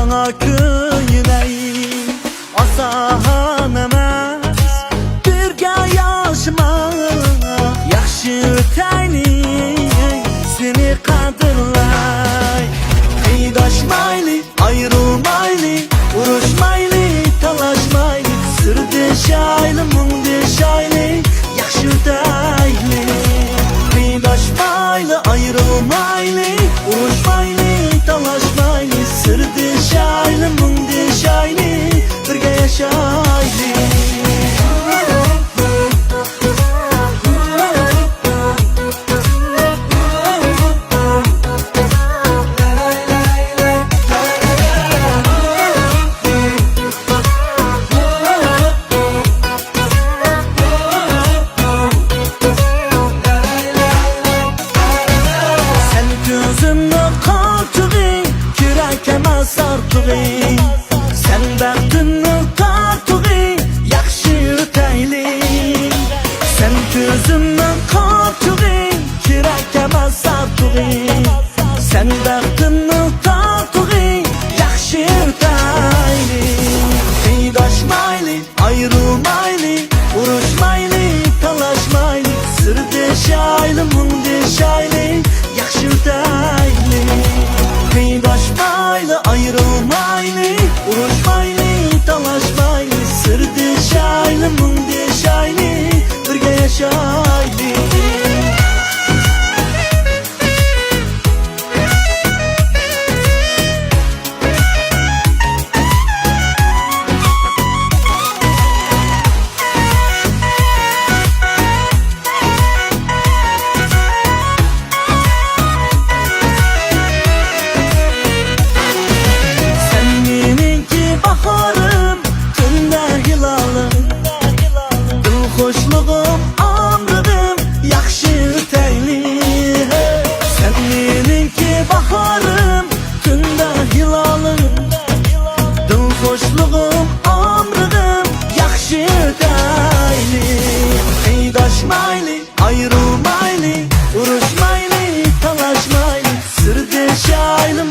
Sana köyüneyim asan emas birge yaşamak yaxshi o'taylik seni qadrlay qiydoshmaylik ayrılmaylik urushmaylik talashmaylik sirdeshaylik mungdeshaylik yaxshi o'taylik qiydoshmaylik ayrılmaylik urushmaylik talashmaylik sirdeshaylik mungdeshaylik birga yashaylik sen baxtini tortug'ing yaxshi o'taylik sen ko'zimni qortug'ing kerak emas sartug'ing sen baxtini tortug'ing yaxshi o'taylik qiydoshmaylik ayrılmaylik urushmaylik talashmaylik sirdeshaylik mungdeshaylik yaxshi o'taylik qiydoshmaylik ayrılmaylik urushmaylik talashmaylik sirdeshaylik mungdeshaylik birga yashaylik Xo'shlig'im omrig'im yaxshi o'taylik sen meniki bahorim tunda hilolim dil xo'shlig'im omrig'im yaxshi o'taylik qiydoshmaylik ayrılmaylik urushmaylik talashmaylik sirdeshaylik